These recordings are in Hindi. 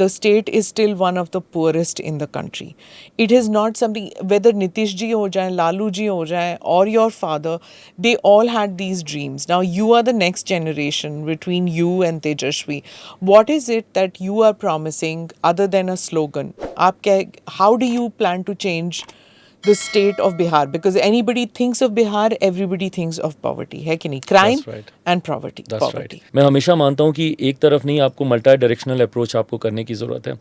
the state is still one of the poorest in the country. It is not something, whether Nitish ji ho jaye, Lalu ji ho jaye, or your father, they all had these dreams. Now you are the next generation between you and Tejashwi. What is it that you are promising other than a slogan? How do you plan to change the state of Bihar? Because anybody thinks of Bihar, everybody thinks of poverty, है कि नहीं? Crime and poverty. Right. मैं हमेशा मानता हूँ कि एक तरफ नहीं, आपको मल्टी डायरेक्शनल अप्रोच आपको करने की ज़रूरत है।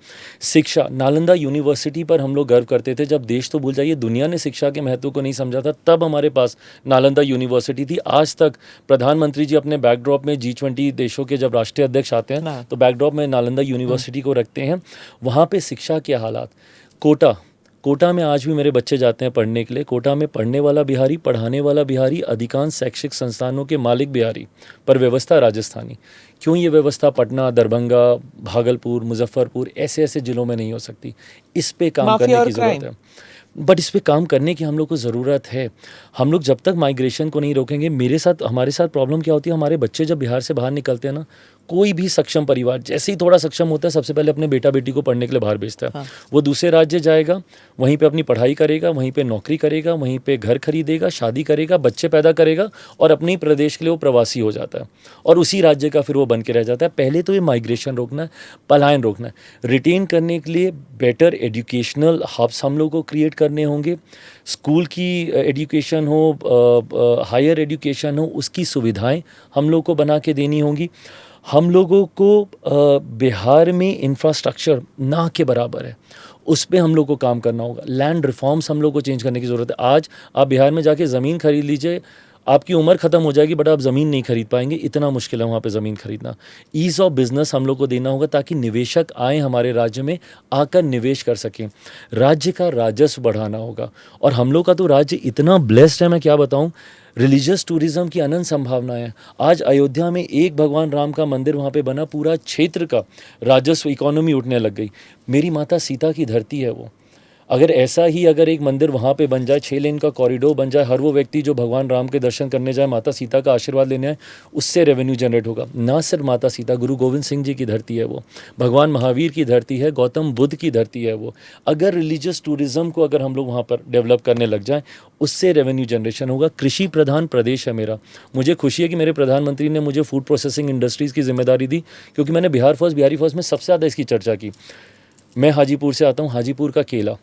शिक्षा, नालंदा यूनिवर्सिटी पर हम लोग गर्व करते थे। जब देश तो भूल जाइए, दुनिया ने शिक्षा के महत्व को नहीं समझा था, तब हमारे पास नालंदा यूनिवर्सिटी थी। आज तक प्रधानमंत्री जी अपने बैकड्रॉप में G20 देशों के जब राष्ट्रीय अध्यक्ष आते हैं तो बैकड्रॉप में नालंदा यूनिवर्सिटी को रखते हैं। वहाँ पर शिक्षा के हालात, कोटा में आज भी मेरे बच्चे जाते हैं पढ़ने के लिए। कोटा में पढ़ने वाला बिहारी, पढ़ाने वाला बिहारी, अधिकांश शैक्षिक संस्थानों के मालिक बिहारी, पर व्यवस्था राजस्थानी। क्यों ये व्यवस्था पटना, दरभंगा, भागलपुर, मुजफ्फरपुर ऐसे जिलों में नहीं हो सकती? इस पे काम करने की ज़रूरत है। बट इस पे काम करने की हम लोग को ज़रूरत है। हम लोग जब तक माइग्रेशन को नहीं रोकेंगे, हमारे साथ प्रॉब्लम क्या होती है, हमारे बच्चे जब बिहार से बाहर निकलते हैं ना, कोई भी सक्षम परिवार जैसे ही थोड़ा सक्षम होता है, सबसे पहले अपने बेटा बेटी को पढ़ने के लिए बाहर भेजता है। वो दूसरे राज्य जाएगा, वहीं पे अपनी पढ़ाई करेगा, वहीं पे नौकरी करेगा, वहीं पे घर खरीदेगा, शादी करेगा, बच्चे पैदा करेगा और अपने ही प्रदेश के लिए वो प्रवासी हो जाता है और उसी राज्य का फिर वो बन के रह जाता है। पहले तो ये माइग्रेशन रोकना है, पलायन रोकना है। रिटेन करने के लिए बेटर एजुकेशनल हब्स हम लोग को क्रिएट करने होंगे। स्कूल की एजुकेशन हो, हायर एजुकेशन हो, उसकी सुविधाएं हम लोग को बना के देनी होंगी। हम लोगों को बिहार में इंफ्रास्ट्रक्चर ना के बराबर है, उस पर हम लोग को काम करना होगा। लैंड रिफॉर्म्स हम लोग को चेंज करने की ज़रूरत है। आज आप बिहार में जाके ज़मीन खरीद लीजिए, आपकी उम्र ख़त्म हो जाएगी, बट आप ज़मीन नहीं खरीद पाएंगे, इतना मुश्किल है वहाँ पे ज़मीन खरीदना। ईज़ ऑफ बिज़नेस हम लोग को देना होगा ताकि निवेशक आए हमारे राज्य में, आकर निवेश कर सकें। राज्य का राजस्व बढ़ाना होगा और हम लोग का तो राज्य इतना ब्लेस्ड है, मैं क्या बताऊँ। रिलीजियस टूरिज़्म की अनंत संभावनाएं हैं। आज अयोध्या में एक भगवान राम का मंदिर वहाँ पे बना, पूरा क्षेत्र का राजस्व, इकोनॉमी उठने लग गई। मेरी माता सीता की धरती है वो। अगर ऐसा ही अगर एक मंदिर वहाँ पे बन जाए, 6 लेन का कॉरिडोर बन जाए, हर वो व्यक्ति जो भगवान राम के दर्शन करने जाए, माता सीता का आशीर्वाद लेने आए, उससे रेवेन्यू जनरेट होगा। ना सिर्फ माता सीता, गुरु गोविंद सिंह जी की धरती है वो, भगवान महावीर की धरती है, गौतम बुद्ध की धरती है वो। अगर रिलीजियस टूरिज़्म को अगर हम लोग वहाँ पर डेवलप करने लग जाएँ, उससे रेवेन्यू जनरेशन होगा। कृषि प्रधान प्रदेश है मेरा। मुझे खुशी है कि मेरे प्रधानमंत्री ने मुझे फूड प्रोसेसिंग इंडस्ट्रीज़ की जिम्मेदारी दी, क्योंकि मैंने बिहार फर्स्ट, बिहारी फर्स्ट में सबसे ज़्यादा इसकी चर्चा की। मैं हाजीपुर से आता हूँ। हाजीपुर का केला,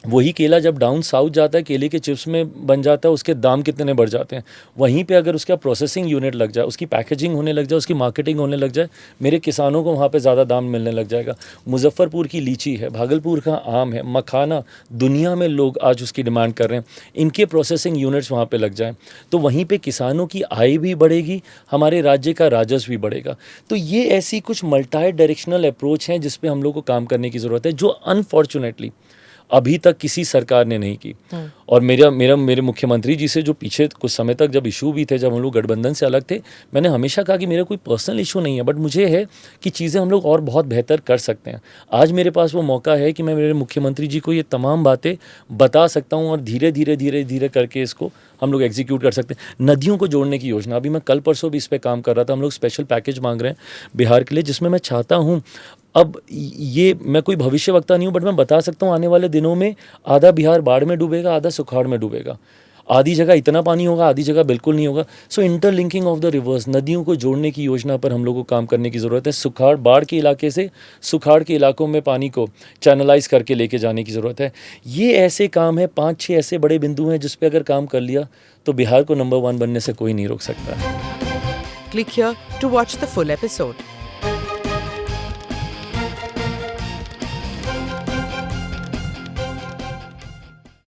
वही केला जब डाउन साउथ जाता है, केले के चिप्स में बन जाता है, उसके दाम कितने बढ़ जाते हैं। वहीं पे अगर उसका प्रोसेसिंग यूनिट लग जाए, उसकी पैकेजिंग होने लग जाए, उसकी मार्केटिंग होने लग जाए, मेरे किसानों को वहाँ पे ज़्यादा दाम मिलने लग जाएगा। मुजफ्फरपुर की लीची है, भागलपुर का आम है, मखाना, दुनिया में लोग आज उसकी डिमांड कर रहे हैं। इनके प्रोसेसिंग यूनिट्स वहाँ पर लग जाएँ तो वहीं पर किसानों की आय भी बढ़ेगी, हमारे राज्य का राजस्व भी बढ़ेगा। तो ये ऐसी कुछ मल्टी डायरेक्शनल अप्रोच हैं जिस पर हम लोग को काम करने की ज़रूरत है, जो अनफॉर्चुनेटली अभी तक किसी सरकार ने नहीं की। और मेरे मुख्यमंत्री जी से जो पीछे कुछ समय तक जब इशू भी थे, जब हम लोग गठबंधन से अलग थे, मैंने हमेशा कहा कि मेरा कोई पर्सनल इशू नहीं है, बट मुझे है कि चीज़ें हम लोग और बहुत बेहतर कर सकते हैं। आज मेरे पास वो मौका है कि मैं मेरे मुख्यमंत्री जी को ये तमाम बातें बता सकता हूँ और धीरे धीरे करके इसको हम लोग एग्जीक्यूट कर सकते हैं। नदियों को जोड़ने की योजना, अभी मैं कल परसों भी इस पर काम कर रहा था। हम लोग स्पेशल पैकेज मांग रहे हैं बिहार के लिए, जिसमें मैं चाहता हूँ, अब ये मैं कोई भविष्यवक्ता नहीं हूँ, बट मैं बता सकता हूँ आने वाले दिनों में आधा बिहार बाढ़ में डूबेगा, आधा सुखाड़ में डूबेगा। आधी जगह इतना पानी होगा, आधी जगह बिल्कुल नहीं होगा। सो इंटरलिंकिंग ऑफ द रिवर्स, नदियों को जोड़ने की योजना पर हम लोग को काम करने की ज़रूरत है। सुखाड़, बाढ़ के इलाके से सुखाड़ के इलाकों में पानी को चैनलाइज करके लेके जाने की ज़रूरत है। ये ऐसे काम है, 5-6 ऐसे बड़े बिंदु हैं जिस पे अगर काम कर लिया तो बिहार को नंबर 1 बनने से कोई नहीं रोक सकता। Click here to watch the full episode.